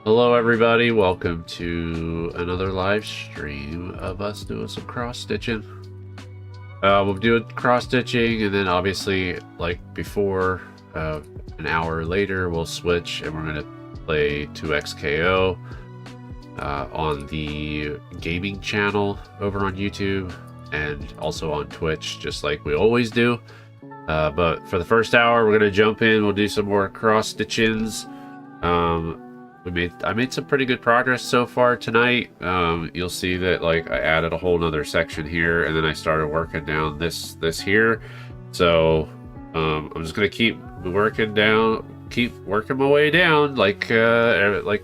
Hello everybody, welcome to another live stream of us doing some cross-stitching. We'll do cross-stitching and then obviously, like before, an hour later we'll switch and we're going to play 2XKO on the gaming channel over on YouTube and also on Twitch, just like we always do. But for the first hour, we're going to jump in, we'll do some more cross-stitchings. I made some pretty good progress so far tonight. You'll see that like I added a whole nother section here, and then I started working down this here. So I'm just gonna keep working my way down like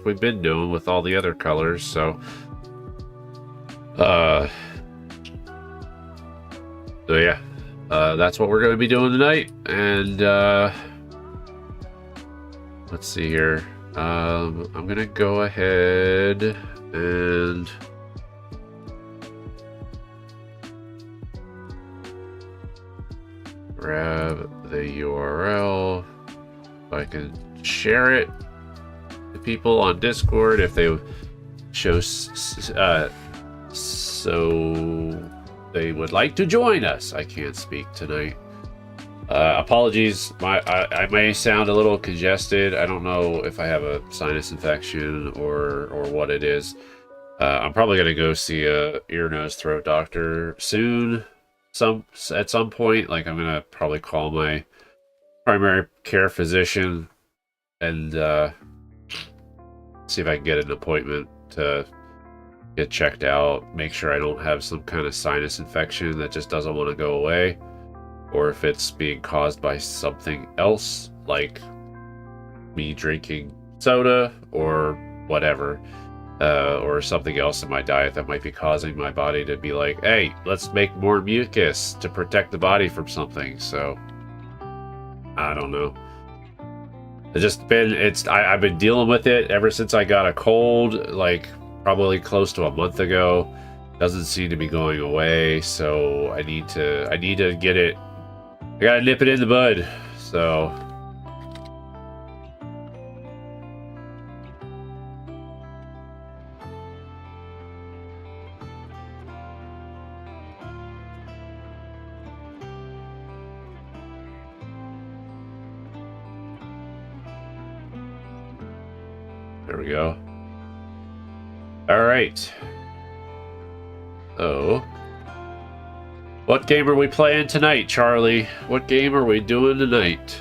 we've been doing with all the other colors. So yeah, that's what we're gonna be doing tonight. And let's see here. I'm gonna go ahead and grab the URL so I can share it to people on Discord if they show so they would like to join us. I can't speak tonight. Apologies, I may sound a little congested. I don't know if I have a sinus infection or what it is. I'm probably gonna go see a ear, nose, throat doctor soon. At some point, like I'm gonna probably call my primary care physician and see if I can get an appointment to get checked out. Make sure I don't have some kind of sinus infection that just doesn't want to go away. Or if it's being caused by something else, like me drinking soda or whatever, or something else in my diet that might be causing my body to be like, hey, let's make more mucus to protect the body from something. So I don't know. I've been dealing with it ever since I got a cold, like probably close to a month ago. Doesn't seem to be going away, so I need to get it. I gotta nip it in the bud, so. There we go. All right. So. What game are we playing tonight, Charlie? What game are we doing tonight?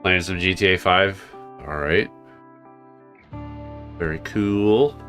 Playing some GTA 5. All right. Very cool.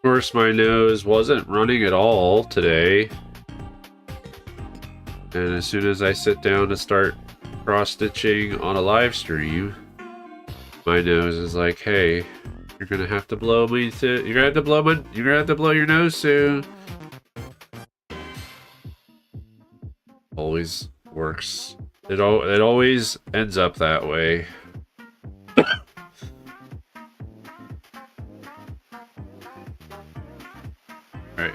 course, my nose wasn't running at all today. And as soon as I sit down to start cross-stitching on a live stream, my nose is like, "Hey, you're gonna have to blow me to. You're gonna have to blow your nose soon." Always works. It always ends up that way. Alright,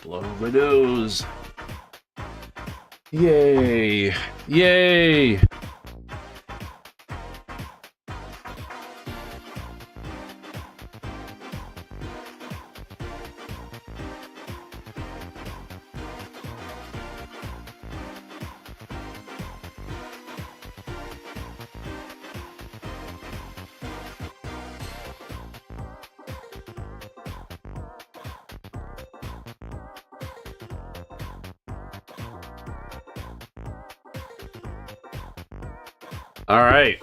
blow my nose. Yay! Yay! All right.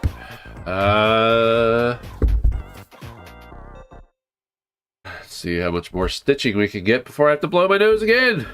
Let's see how much more stitching we can get before I have to blow my nose again.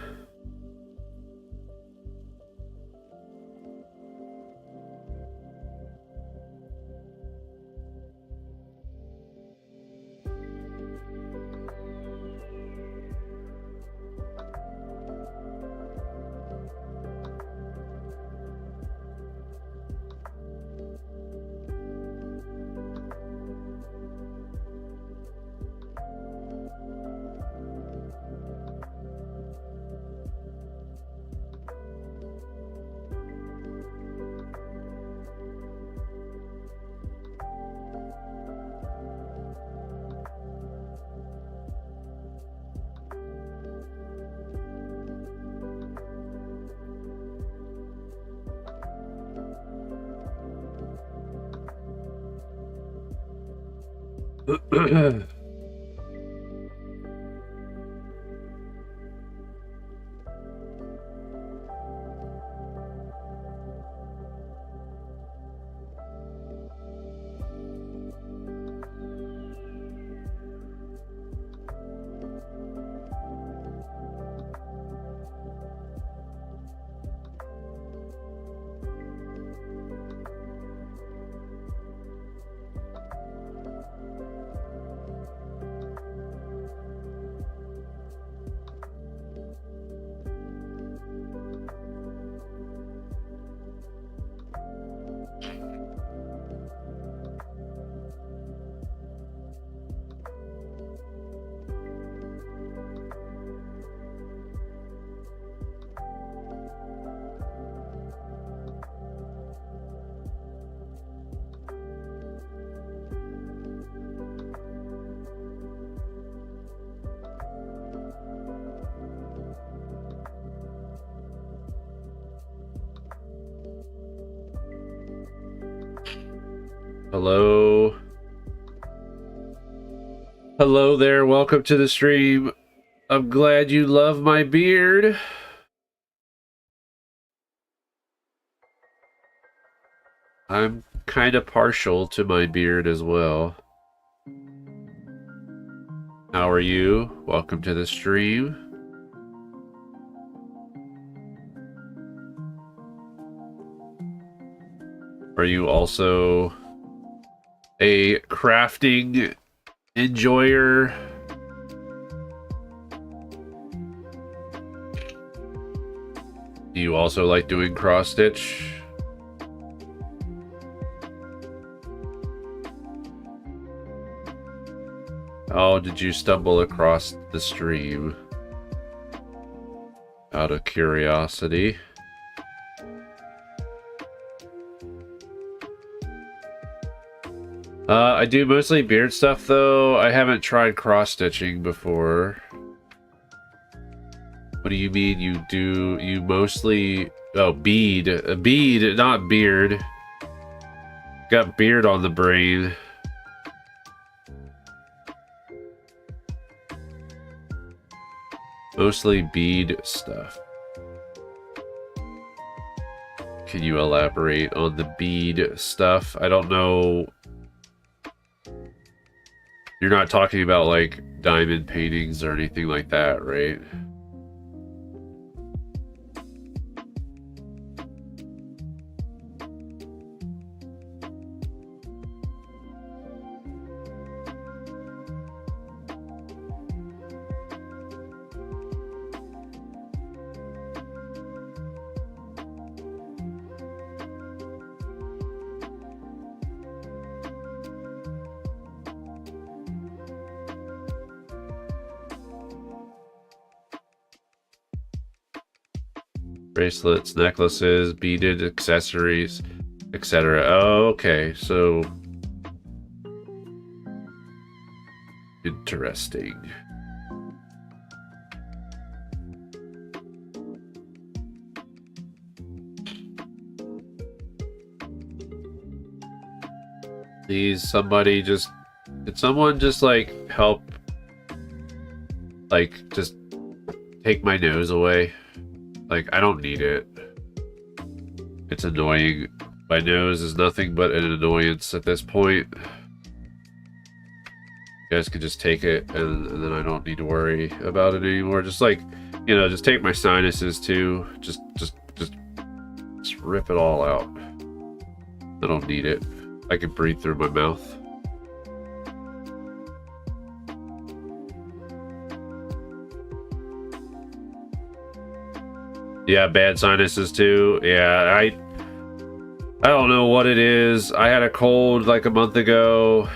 Hello. Hello there, welcome to the stream. I'm glad you love my beard. I'm kind of partial to my beard as well. How are you? Welcome to the stream. Are you also a crafting enjoyer? Do you also like doing cross stitch? How did you stumble across the stream? Out of curiosity. I do mostly beard stuff though. I haven't tried cross stitching before. What do you mean you mostly... Oh, bead. A bead, not beard. Got beard on the brain. Mostly bead stuff. can you elaborate on the bead stuff? I don't know. You're not talking about like diamond paintings or anything like that, right? Bracelets, necklaces, beaded accessories, etc. Oh, okay, so interesting. Please, somebody just... Did someone just, like, help... Like, just take my nose away? Like, I don't need it. It's annoying. My nose is nothing but an annoyance at this point. You guys can just take it, and then I don't need to worry about it anymore. Just, like, you know, just take my sinuses, too. Just rip it all out. I don't need it. I can breathe through my mouth. Yeah, bad sinuses too. Yeah, I don't know what it is. I had a cold like a month ago,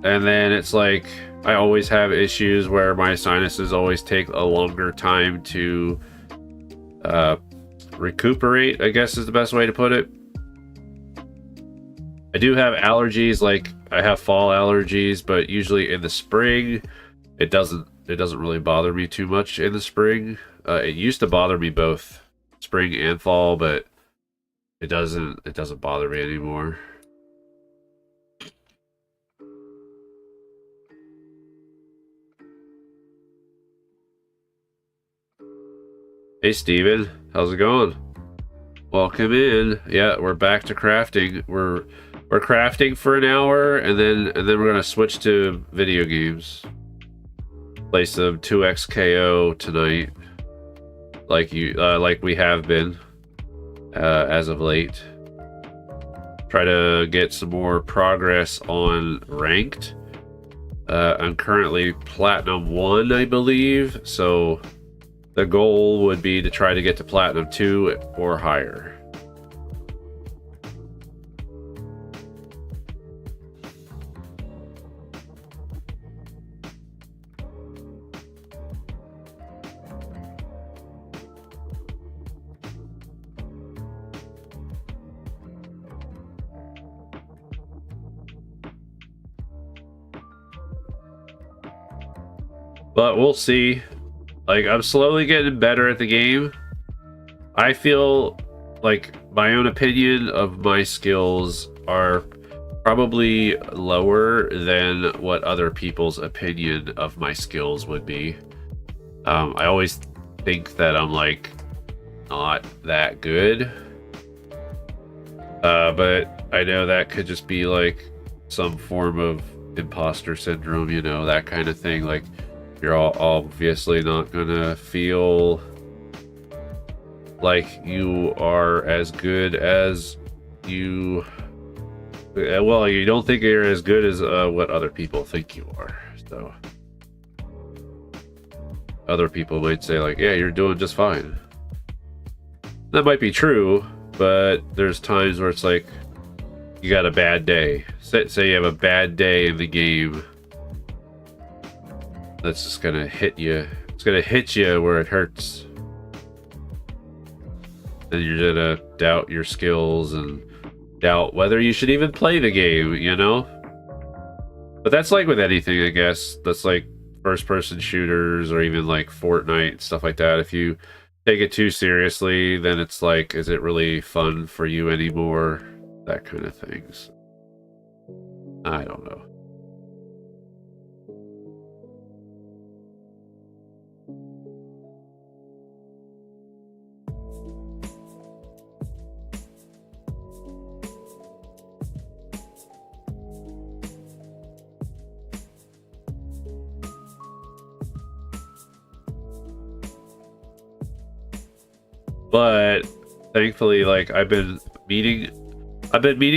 and then it's like I always have issues where my sinuses always take a longer time to recuperate, I guess is the best way to put it. I do have allergies, like I have fall allergies, but usually in the spring it doesn't really bother me too much in the spring. It used to bother me both spring and fall, but it doesn't bother me anymore. Hey Steven, how's it going? Welcome in. Yeah, we're back to crafting. We're crafting for an hour, and then we're gonna switch to video games. Play some 2XKO tonight, like we have been as of late. Try to get some more progress on ranked. I'm currently Platinum 1, I believe, so the goal would be to try to get to Platinum 2 or higher. But we'll see. Like, I'm slowly getting better at the game. I feel like my own opinion of my skills are probably lower than what other people's opinion of my skills would be. I always think that I'm like not that good. But I know that could just be like some form of imposter syndrome, you know, that kind of thing. Like, you're all obviously not gonna feel like you are as good as you... Well, you don't think you're as good as what other people think you are. So other people might say like, yeah, you're doing just fine. That might be true, but there's times where it's like you got a bad day. Say you have a bad day in the game. That's just gonna hit you. It's gonna hit you where it hurts. And you're gonna doubt your skills and doubt whether you should even play the game, you know? But that's like with anything, I guess. That's like first-person shooters or even like Fortnite, stuff like that. If you take it too seriously, then it's like, is it really fun for you anymore? That kind of things. I don't know. But thankfully, like I've been meeting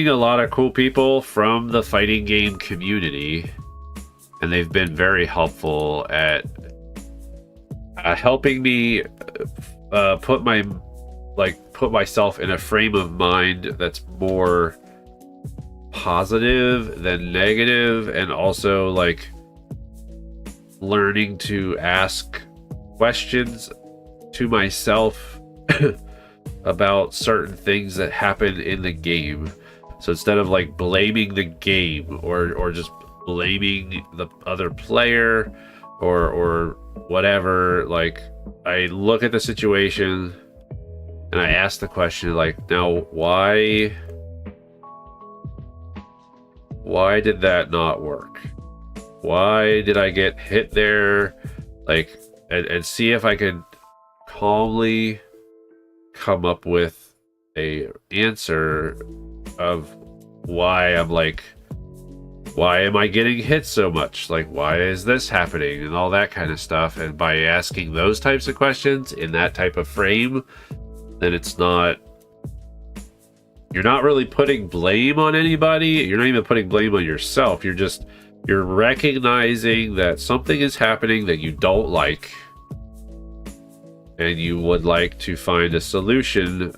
a lot of cool people from the fighting game community, and they've been very helpful at helping me put myself in a frame of mind that's more positive than negative, and also like learning to ask questions to myself about certain things that happen in the game. So instead of like blaming the game or just blaming the other player or whatever, like I look at the situation and I ask the question like, now why did that not work? Why did I get hit there? Like, and see if I can calmly come up with a answer of why am I getting hit so much? Like, why is this happening? And all that kind of stuff. And by asking those types of questions in that type of frame, then you're not really putting blame on anybody. You're not even putting blame on yourself. You're recognizing that something is happening that you don't like, and you would like to find a solution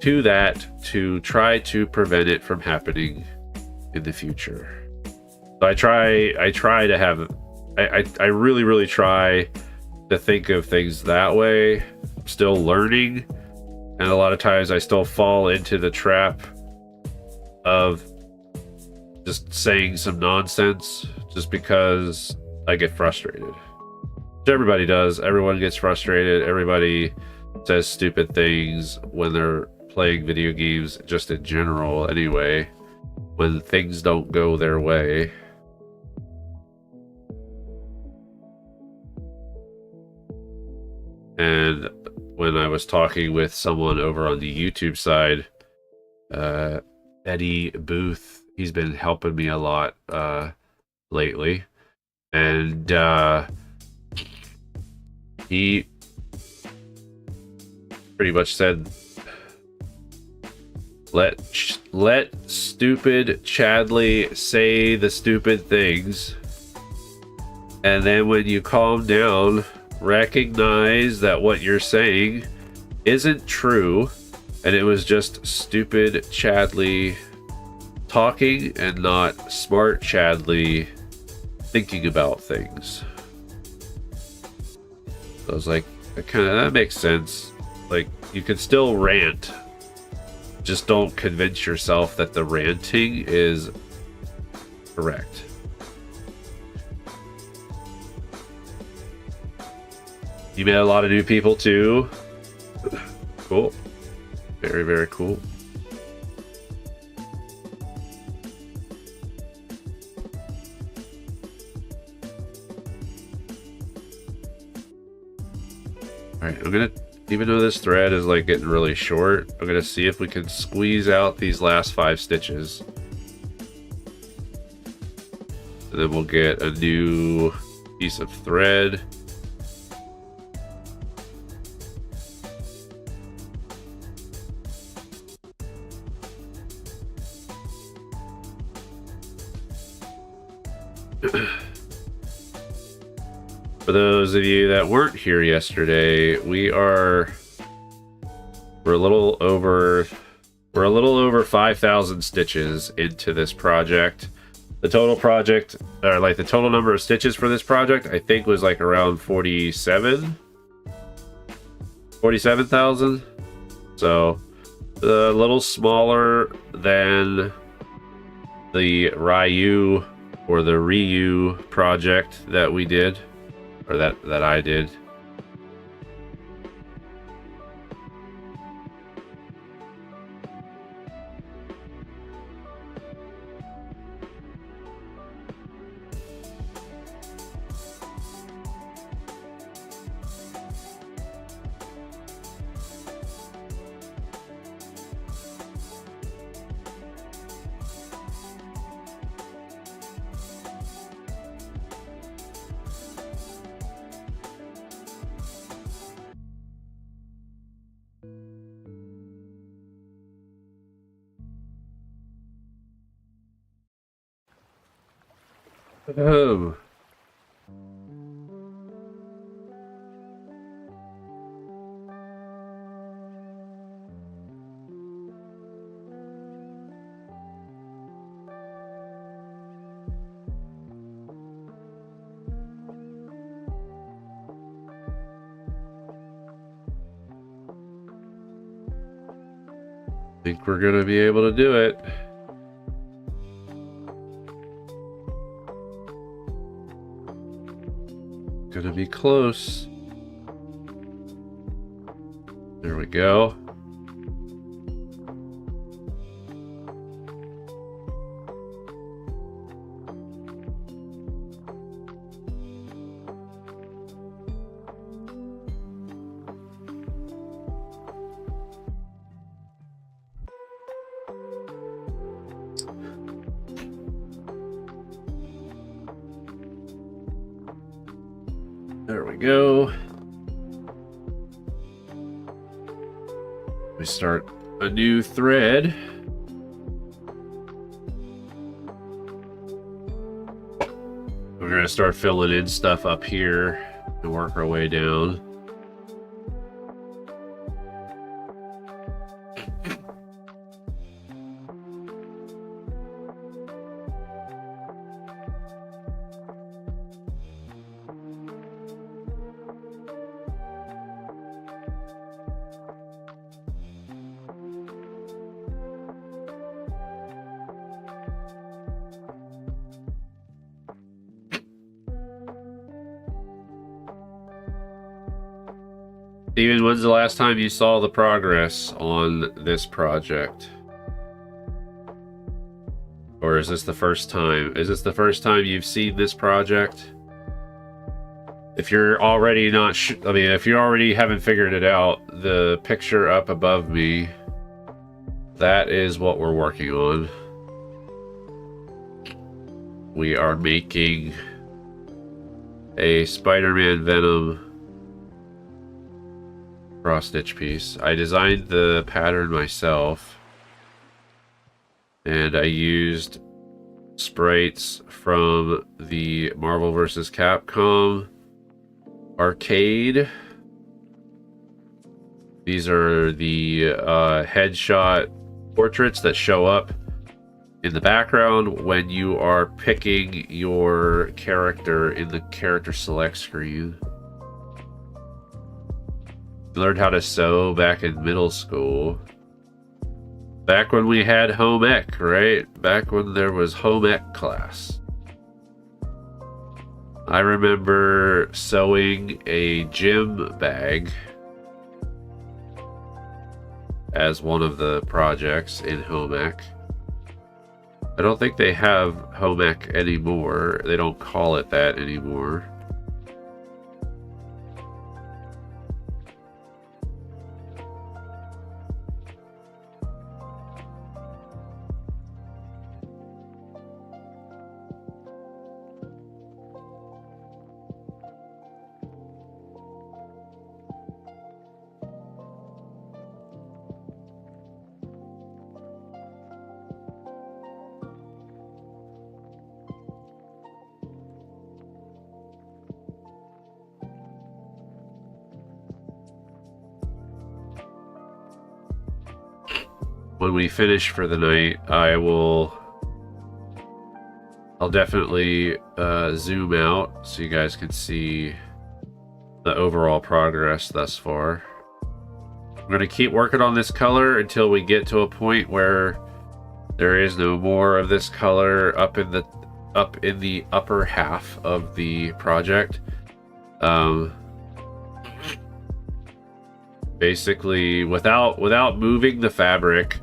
to that to try to prevent it from happening in the future. So I really, really try to think of things that way. I'm still learning, and a lot of times I still fall into the trap of just saying some nonsense just because I get frustrated. Which everybody does. Everyone gets frustrated. Everybody says stupid things when they're playing video games, just in general anyway, when things don't go their way. And when I was talking with someone over on the YouTube side, Eddie Booth, he's been helping me a lot lately, and he pretty much said, let stupid Chadley say the stupid things, and then when you calm down, recognize that what you're saying isn't true, and it was just stupid Chadley talking and not smart Chadley thinking about things. So I was like, that makes sense. Like, you can still rant, just don't convince yourself that the ranting is correct. You met a lot of new people too. Cool. Very, very cool. Alright, I'm gonna, even though this thread is like getting really short, I'm gonna see if we can squeeze out these last 5 stitches. And then we'll get a new piece of thread. For those of you that weren't here yesterday, we're a little over 5,000 stitches into this project. The total project, or like the total number of stitches for this project, I think was like around 47,000. So a little smaller than the Ryu or the Ryu project that we did, or that I did. Oh. Think we're gonna be able to do it. Gonna be close. There we go. There we go. We start a new thread. We're going to start filling in stuff up here and work our way down. Steven, when's the last time you saw the progress on this project? Or is this the first time? Is this the first time you've seen this project? If you're already not if you already haven't figured it out, the picture up above me, that is what we're working on. We are making a Spiderman Venom cross stitch piece. I designed the pattern myself, and I used sprites from the Marvel vs. Capcom arcade. These are the headshot portraits that show up in the background when you are picking your character in the character select screen. Learned how to sew back in middle school. Back when we had home ec, right? Back when there was home ec class. I remember sewing a gym bag as one of the projects in home ec. I don't think they have home ec anymore. They don't call it that anymore. When we finish for the night, I'll definitely zoom out so you guys can see the overall progress thus far. I'm going to keep working on this color until we get to a point where there is no more of this color up in the upper half of the project. Basically, without moving the fabric,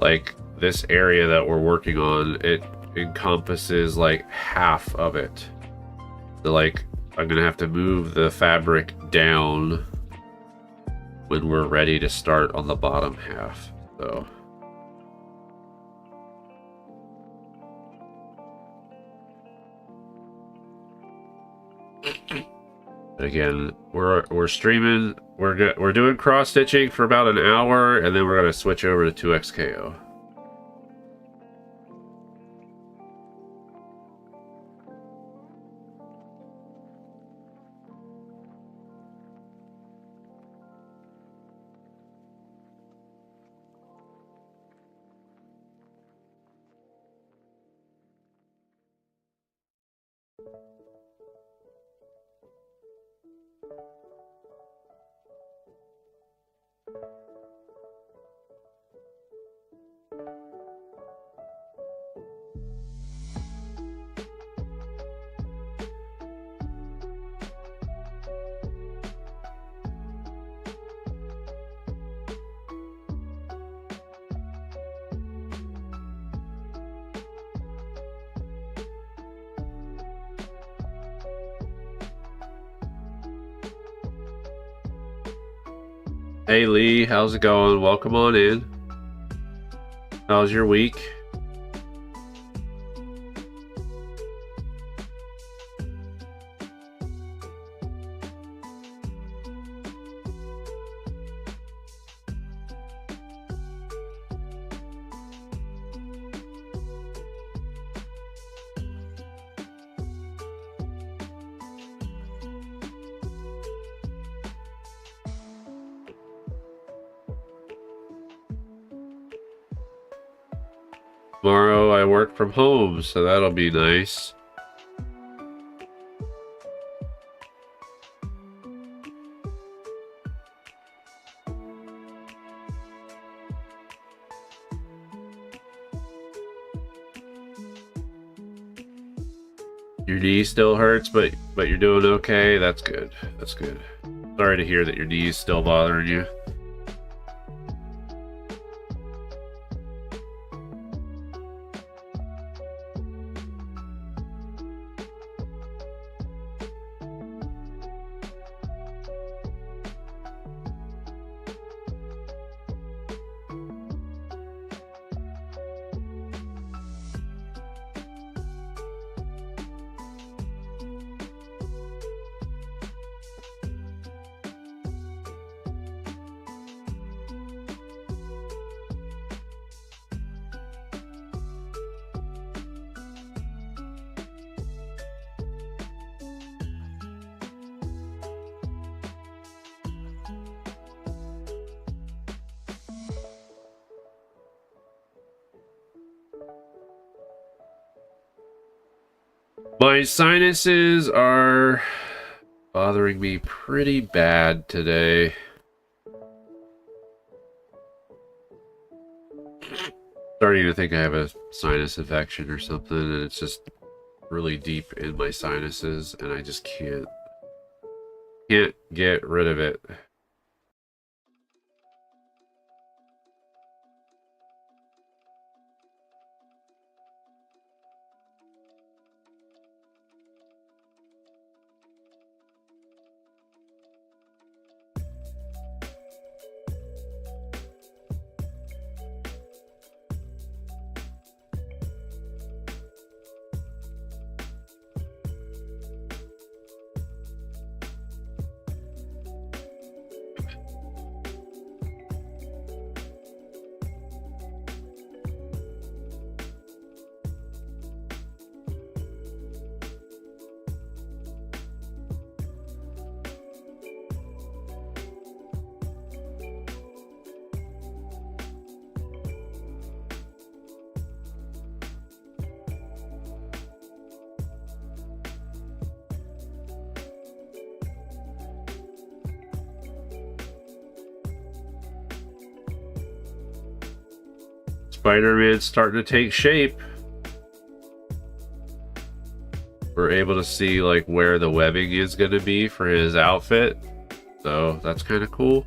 like this area that we're working on, it encompasses like half of it. So like I'm gonna have to move the fabric down when we're ready to start on the bottom half. So again, we're streaming. We're doing cross stitching for about an hour, and then we're gonna switch over to 2XKO. Hey Lee, how's it going? Welcome on in. How's your week? Tomorrow I work from home, so that'll be nice. Your knee still hurts, but you're doing okay. That's good. That's good. Sorry to hear that your knee's still bothering you. My sinuses are bothering me pretty bad today. Starting to think I have a sinus infection or something, and it's just really deep in my sinuses, and I just can't get rid of it. Spider-Man's starting to take shape. We're able to see like where the webbing is going to be for his outfit, so that's kind of cool.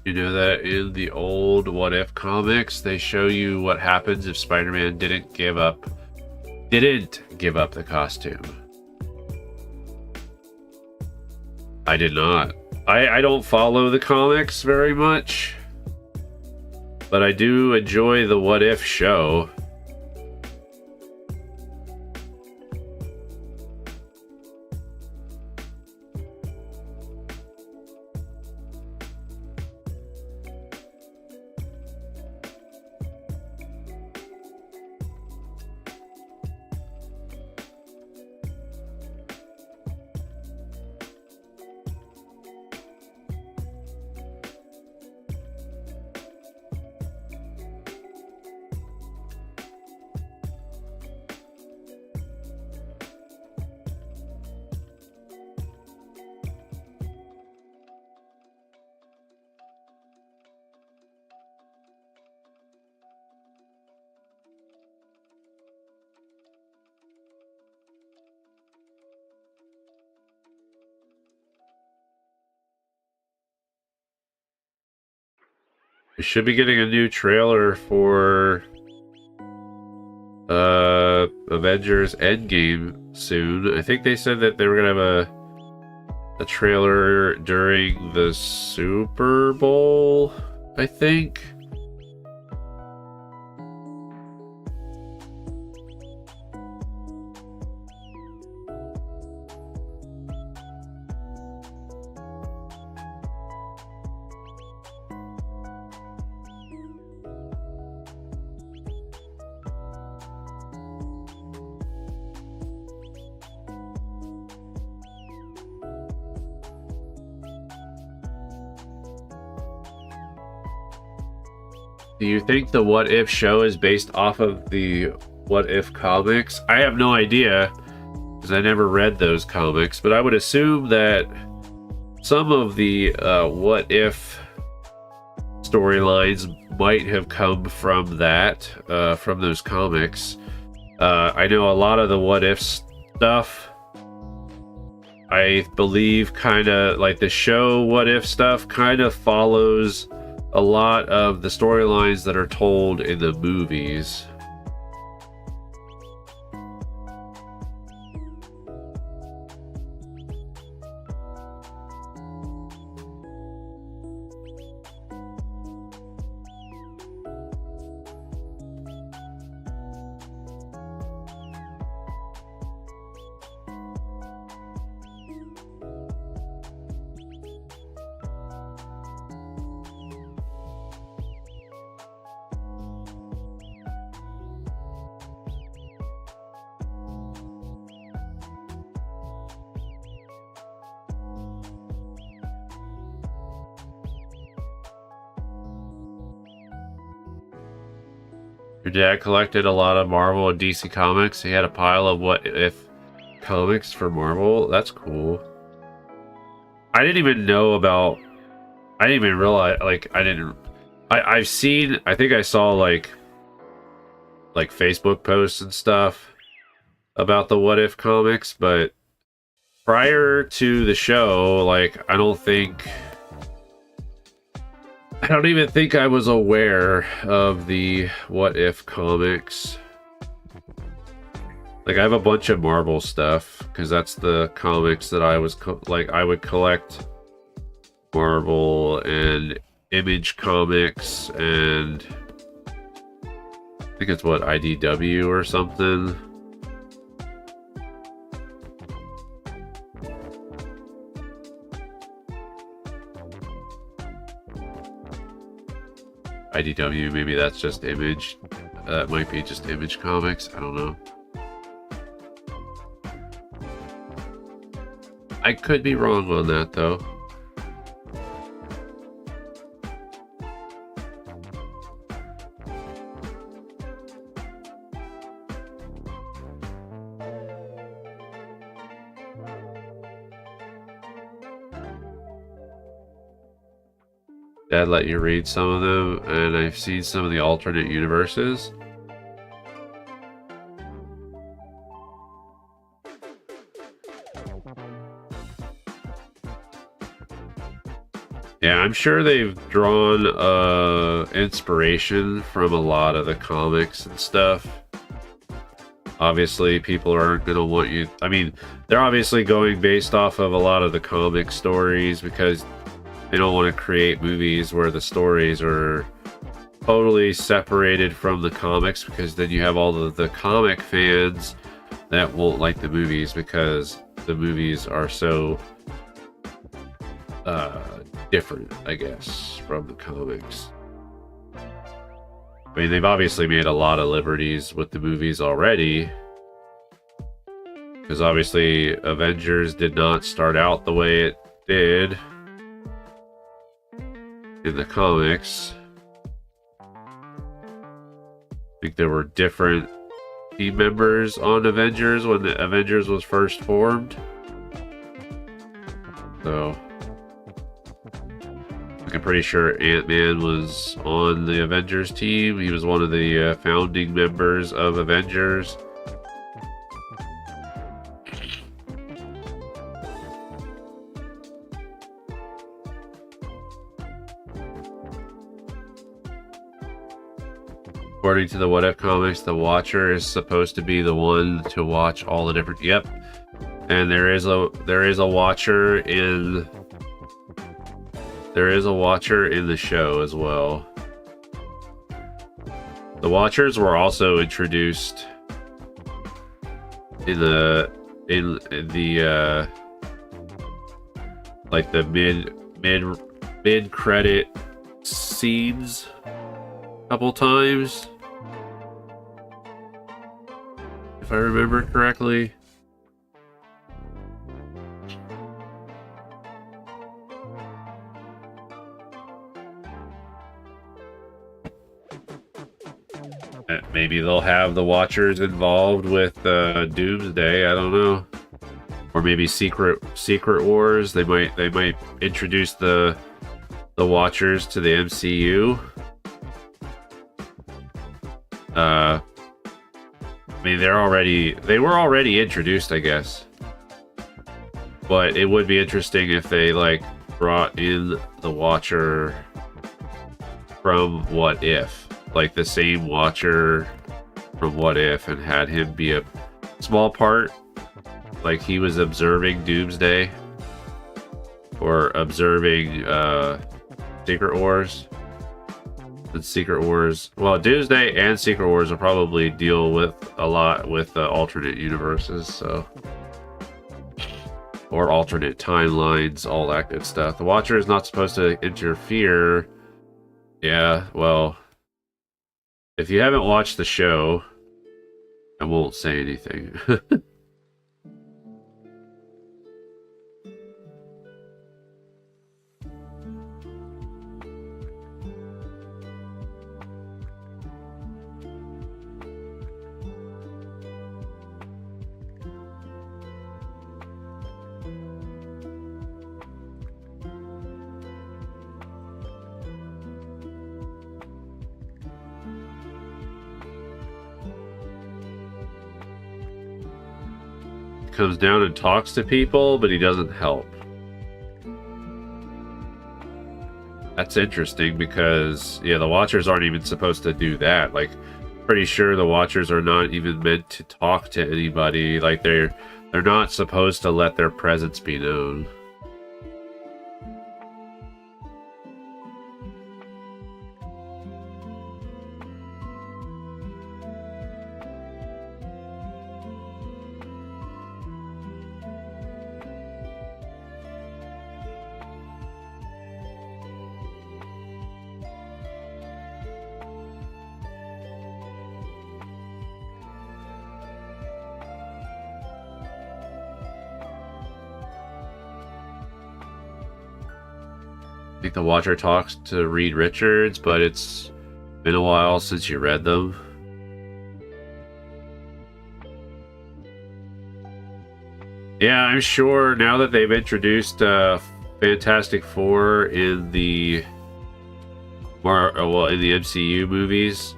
You know that in the old What If comics, they show you what happens if Spider-Man didn't give up the costume. I did not. I don't follow the comics very much, but I do enjoy the What If show. We should be getting a new trailer for Avengers Endgame soon. I think they said that they were gonna have a trailer during the Super Bowl, I think. Do you think the What If show is based off of the What If comics? I have no idea, because I never read those comics, but I would assume that some of the What If storylines might have come from that, from those comics. I know a lot of the What If stuff, I believe, kind of like the show What If stuff kind of follows a lot of the storylines that are told in the movies. Your dad collected a lot of Marvel and DC comics. He had a pile of What If comics for Marvel. That's cool. I didn't even know about... I didn't even realize... Like, I've seen... I think I saw, like Facebook posts and stuff about the What If comics, but prior to the show, like, I don't even think I was aware of the What If comics. Like, I have a bunch of Marvel stuff, because that's the comics that I was, I would collect Marvel and Image Comics, and I think it's, what, IDW or something? IDW, maybe that's just Image. That might be just Image Comics. I don't know. I could be wrong on that, though. Dad let you read some of them, and I've seen some of the alternate universes. Yeah, I'm sure they've drawn inspiration from a lot of the comics and stuff. Obviously, people aren't going to want you... I mean, they're obviously going based off of a lot of the comic stories because they don't want to create movies where the stories are totally separated from the comics, because then you have all the comic fans that won't like the movies because the movies are so different, I guess, from the comics. I mean, they've obviously made a lot of liberties with the movies already. Because obviously, Avengers did not start out the way it did in the comics. I think there were different team members on Avengers when the Avengers was first formed. So... I'm pretty sure Ant-Man was on the Avengers team. He was one of the founding members of Avengers. According to the What If comics, the Watcher is supposed to be the one to watch all the different... Yep. And there is a Watcher in... There is a Watcher in the show as well. The Watchers were also introduced in the like the mid credit scenes a couple times, if I remember correctly. Maybe they'll have the Watchers involved with Doomsday. I don't know, or maybe Secret Wars. They might introduce the Watchers to the MCU. I mean, they were already introduced, I guess. But it would be interesting if they like brought in the Watcher from What If. Like the same Watcher from What If, and had him be a small part, like he was observing Doomsday or observing Secret Wars. And Secret Wars, well, Doomsday and Secret Wars will probably deal with a lot with alternate universes, so, or alternate timelines, all that good stuff. The Watcher is not supposed to interfere. Yeah, well, if you haven't watched the show, I won't say anything. Comes down and talks to people, but he doesn't help. That's interesting because, yeah, the Watchers aren't even supposed to do that. Like, pretty sure the Watchers are not even meant to talk to anybody. Like, they're not supposed to let their presence be known. I think the Watcher talks to Reed Richards, but it's been a while since you read them. Yeah, I'm sure now that they've introduced Fantastic Four in the MCU movies,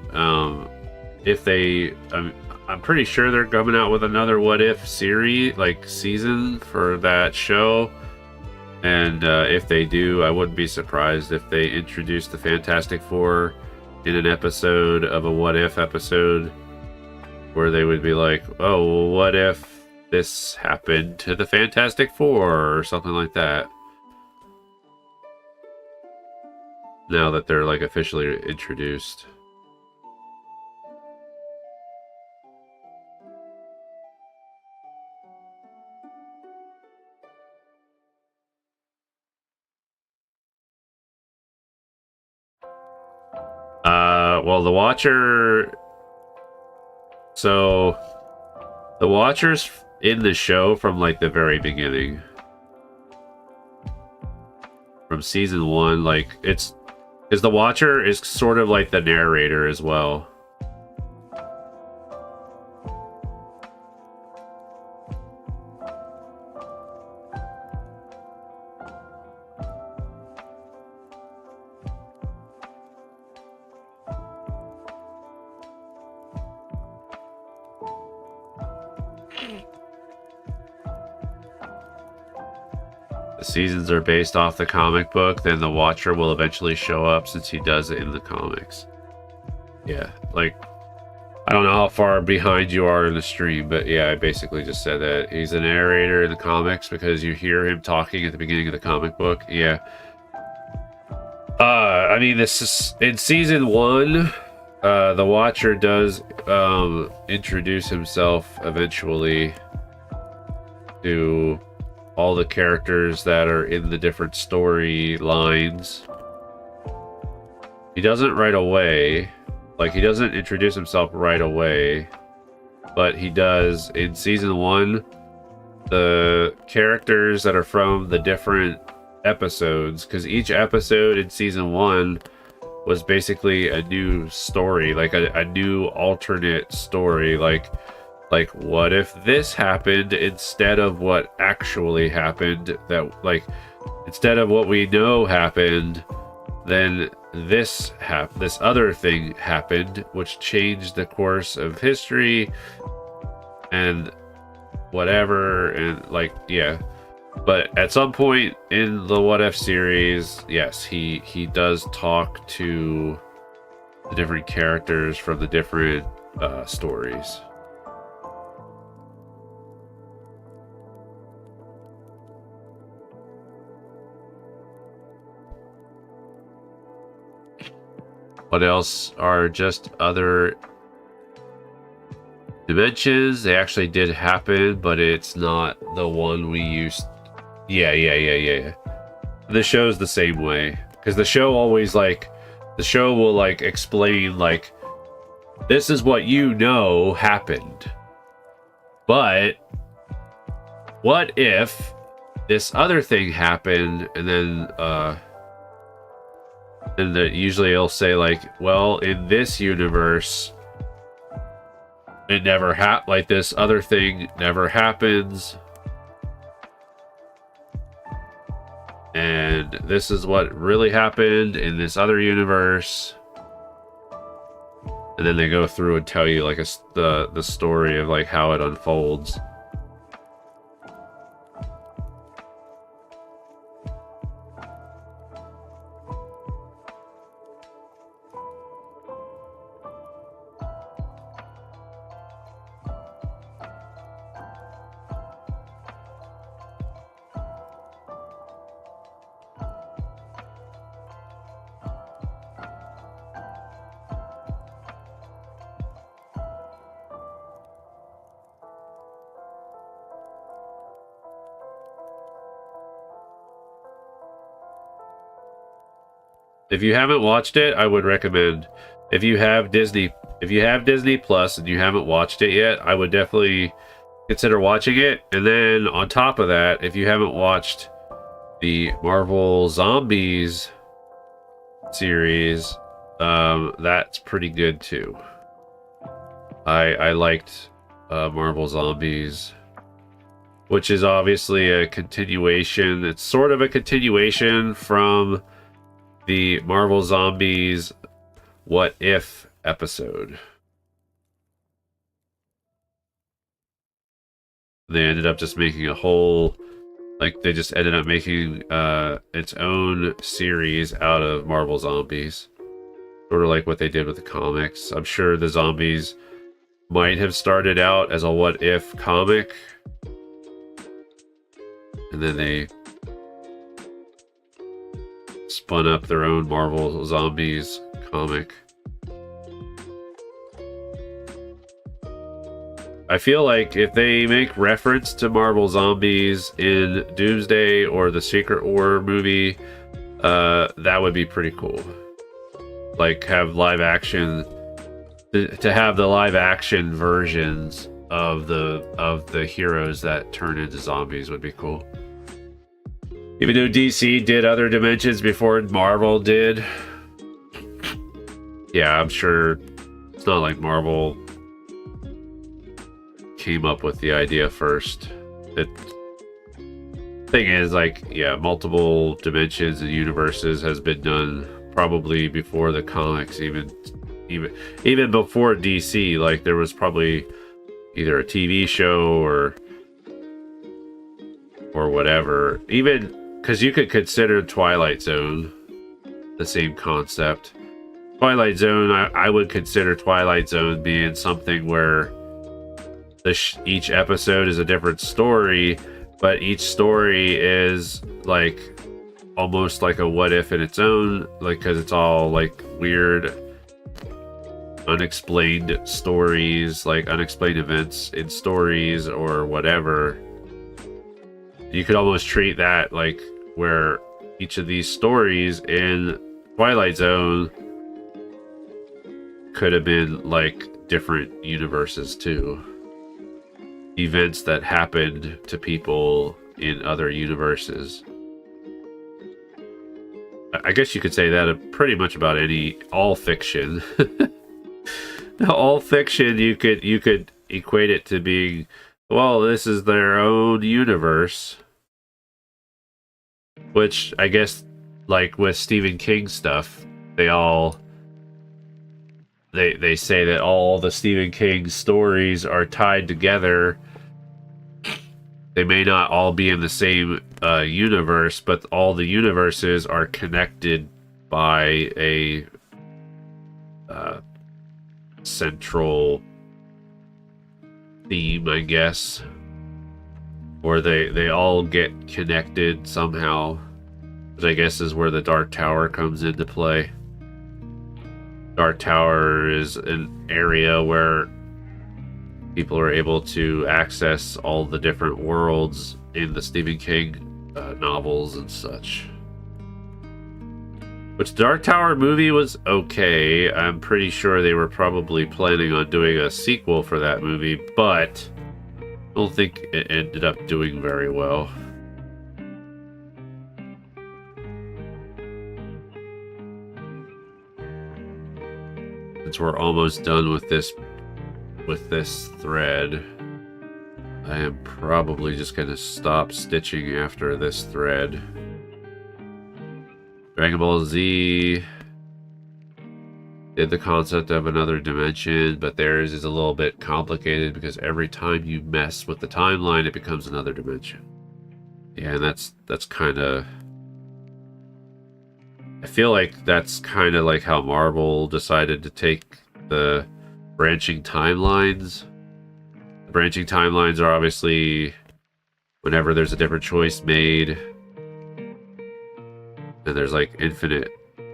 if they, I'm pretty sure they're coming out with another What If series, like season for that show. And if they do, I wouldn't be surprised if they introduce the Fantastic Four in an episode of a What If episode. where they would be like, oh, well, what if this happened to the Fantastic Four or something like that. Now that they're like officially introduced. Well, the Watcher. So, the Watcher's in the show from like the very beginning. From season 1, like it's because the Watcher is sort of like the narrator as well. The seasons are based off the comic book, then the Watcher will eventually show up since he does it in the comics. Yeah, like, I don't know how far behind you are in the stream, but yeah, I basically just said that. He's a narrator in the comics because you hear him talking at the beginning of the comic book. Yeah. I mean, this is in season 1. The Watcher does introduce himself eventually to all the characters that are in the different storylines. He doesn't right away. Like, he doesn't introduce himself right away. But he does in season 1. The characters that are from the different episodes. Because each episode in season 1 was basically a new story. Like, a new alternate story. Like, what if this happened instead of what actually happened? That, like, instead of what we know happened, then this other thing happened, which changed the course of history and whatever, and like, yeah. But at some point in the What If series, yes, he does talk to the different characters from the different stories. What else are just other dimensions? They actually did happen, but it's not the one we used. Yeah. The show's the same way. Because the show always, like, the show will, like, explain, like, this is what you know happened. But what if this other thing happened, and then, and usually it'll say, like, well, in this universe, it never like, this other thing never happens. And this is what really happened in this other universe. And then they go through and tell you, like, the story of, like, how it unfolds. If you haven't watched it, I would recommend. If you have Disney Plus and you haven't watched it yet, I would definitely consider watching it. And then on top of that, if you haven't watched the Marvel Zombies series, that's pretty good too. I liked Marvel Zombies, which is obviously a continuation. It's sort of a continuation from the Marvel Zombies What If episode. They ended up just making a whole, like, they just ended up making its own series out of Marvel Zombies. Sort of like what they did with the comics. I'm sure the zombies might have started out as a what if comic, and then they spun up their own Marvel Zombies comic. I feel like if they make reference to Marvel Zombies in Doomsday or the Secret War movie, that would be pretty cool. Like, have live action, to have the live action versions of the heroes that turn into zombies would be cool. Even though DC did other dimensions before Marvel did, yeah, I'm sure it's not like Marvel came up with the idea first. The thing is, like, yeah, multiple dimensions and universes has been done probably before the comics, even before DC. Like, there was probably either a TV show or whatever. Even because you could consider Twilight Zone the same concept. Twilight Zone, I would consider Twilight Zone being something where each episode is a different story, but each story is like almost like a what if in its own, like, because it's all like weird unexplained stories, like unexplained events in stories or whatever. You could almost treat that like where each of these stories in Twilight Zone could have been like different universes too. Events that happened to people in other universes. I guess you could say that pretty much about all fiction. All fiction, you could equate it to being, well, this is their own universe. Which I guess, like with Stephen King stuff, they say that all the Stephen King stories are tied together. They may not all be in the same universe, but all the universes are connected by a central theme, I guess. Or they all get connected somehow. Which I guess is where the Dark Tower comes into play. Dark Tower is an area where people are able to access all the different worlds in the Stephen King novels and such. Which Dark Tower movie was okay. I'm pretty sure they were probably planning on doing a sequel for that movie, but I don't think it ended up doing very well. Since we're almost done with this thread, I am probably just going to stop stitching after this thread. Dragon Ball Z did the concept of another dimension, but theirs is a little bit complicated because every time you mess with the timeline, it becomes another dimension. Yeah, and that's kind of... I feel like that's kind of like how Marvel decided to take the branching timelines. Branching timelines are obviously whenever there's a different choice made, and there's like infinite,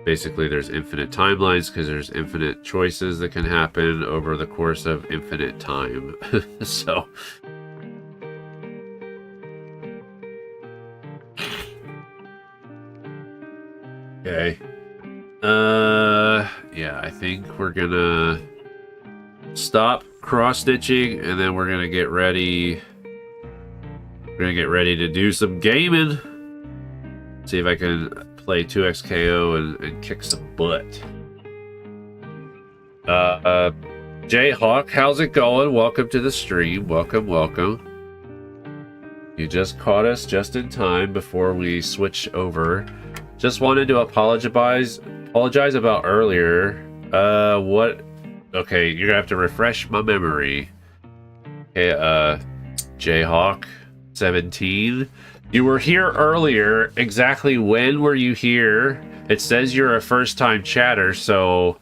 basically there's infinite timelines because there's infinite choices that can happen over the course of infinite time. So okay, yeah, I think we're gonna stop cross-stitching, and then we're gonna get ready. We're gonna get ready to do some gaming. See if I can play 2XKO and kick some butt. Jay Hawk, how's it going? Welcome to the stream. Welcome. You just caught us just in time before we switch over. Just wanted to apologize about earlier. What? Okay, you're gonna have to refresh my memory. Okay, Jayhawk 17. You were here earlier. Exactly when were you here? It says you're a first-time chatter, so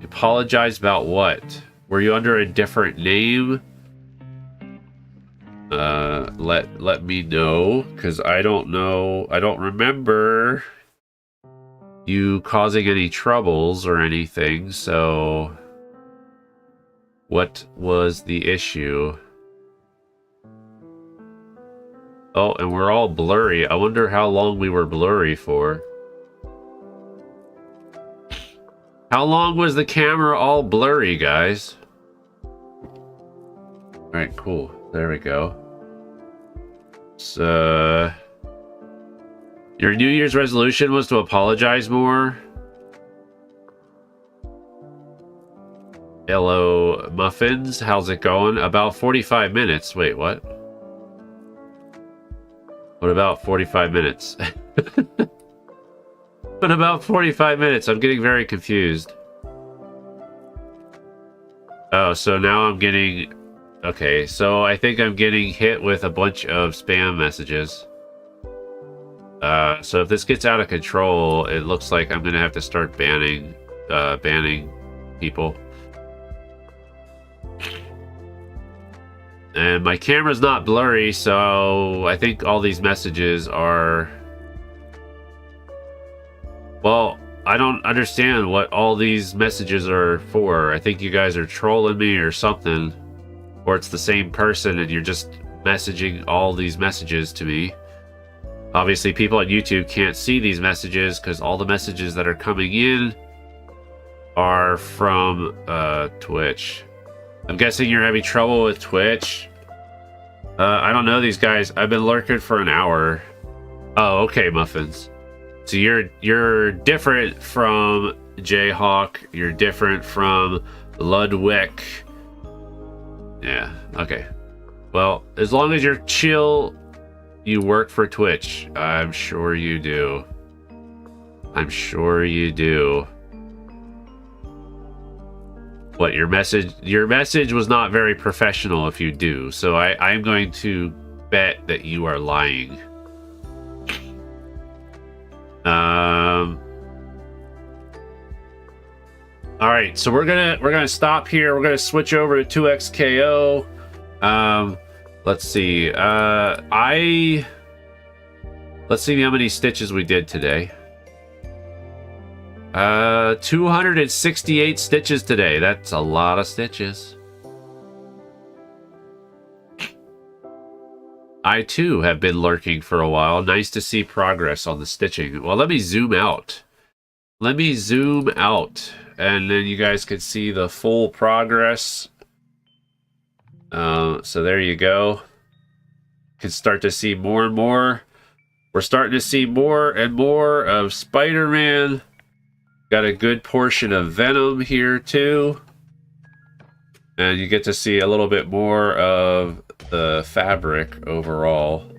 apologize about what? were you under a different name? Let me know, because I don't know. I don't remember you causing any troubles or anything. So, what was the issue? Oh, and we're all blurry. I wonder how long we were blurry for. How long was the camera all blurry, guys? Alright, cool. There we go. So, your New Year's resolution was to apologize more? Hello, Muffins. How's it going? About 45 minutes. Wait, what? What about 45 minutes? What about 45 minutes? I'm getting very confused. Oh, so now I'm getting... Okay, so I think I'm getting hit with a bunch of spam messages. So if this gets out of control, it looks like I'm gonna have to start banning people. And my camera's not blurry, so I think all these messages are... Well, I don't understand what all these messages are for. I think you guys are trolling me or something. Or it's the same person and you're just messaging all these messages to me. Obviously, people on YouTube can't see these messages because all the messages that are coming in are from Twitch. I'm guessing you're having trouble with Twitch. I don't know these guys. I've been lurking for an hour. Oh, okay, Muffins. So you're different from Jayhawk. You're different from Ludwig. Yeah, okay. Well, as long as you're chill, you work for Twitch. I'm sure you do. I'm sure you do. What, your message was not very professional if you do. So I'm going to bet that you are lying. All right, so we're gonna stop here. We're gonna switch over to 2xKO. Let's see. Let's see how many stitches we did today. 268 stitches today. That's a lot of stitches. I too have been lurking for a while. Nice to see progress on the stitching. Well, let me zoom out. Let me zoom out, and then you guys can see the full progress. So there you go. You can start to see more and more. We're starting to see more and more of Spider-Man. Got a good portion of Venom here too. And you get to see a little bit more of the fabric overall.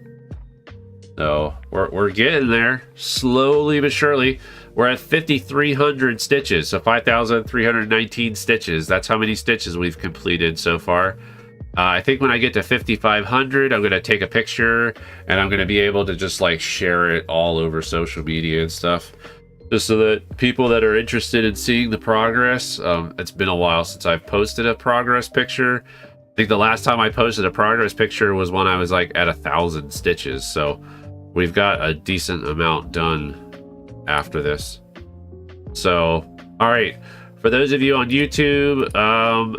So we're getting there, slowly but surely. We're at 5,300 stitches, so 5,319 stitches. That's how many stitches we've completed so far. I think when I get to 5,500, I'm going to take a picture, and I'm going to be able to just like share it all over social media and stuff. Just so that people that are interested in seeing the progress, it's been a while since I've posted a progress picture. I think the last time I posted a progress picture was when I was like at 1,000 stitches. So we've got a decent amount done after this. So, all right. For those of you on YouTube,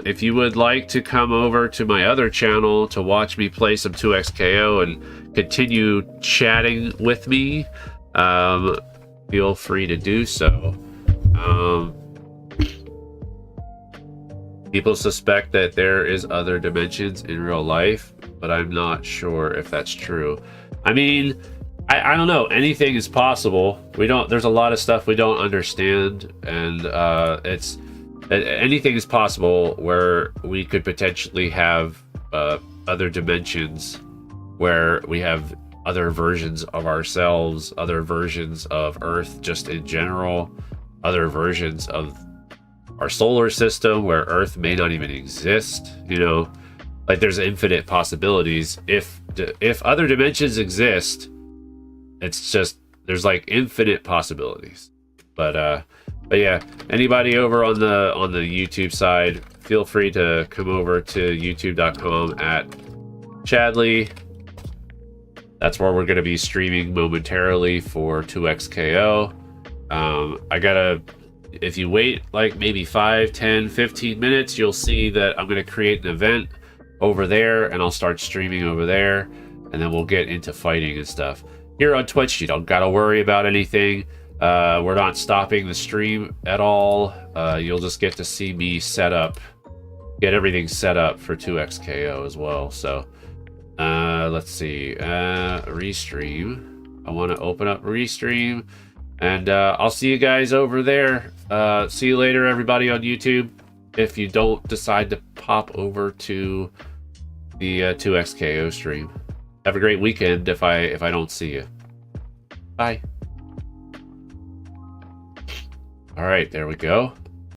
if you would like to come over to my other channel to watch me play some 2xKO and continue chatting with me, feel free to do so. People suspect that there is other dimensions in real life, but I'm not sure if that's true. I mean, I don't know. Anything is possible. There's a lot of stuff we don't understand, and anything is possible where we could potentially have other dimensions where we have other versions of ourselves, other versions of Earth just in general, other versions of our solar system where Earth may not even exist. You know, like there's infinite possibilities. If other dimensions exist, it's just there's like infinite possibilities. But But yeah, anybody over on the YouTube side, feel free to come over to youtube.com/Chadley. That's where we're going to be streaming momentarily for 2XKO. If you wait like maybe 5, 10, 15 minutes, you'll see that I'm going to create an event over there, and I'll start streaming over there, and then we'll get into fighting and stuff. Here on Twitch, you don't got to worry about anything. We're not stopping the stream at all. You'll just get to see me get everything set up for 2XKO as well. So let's see, Restream. I want to open up Restream, and I'll see you guys over there. See you later, everybody on YouTube. If you don't decide to pop over to the 2XKO stream, have a great weekend. If I don't see you, bye. All right, there we go.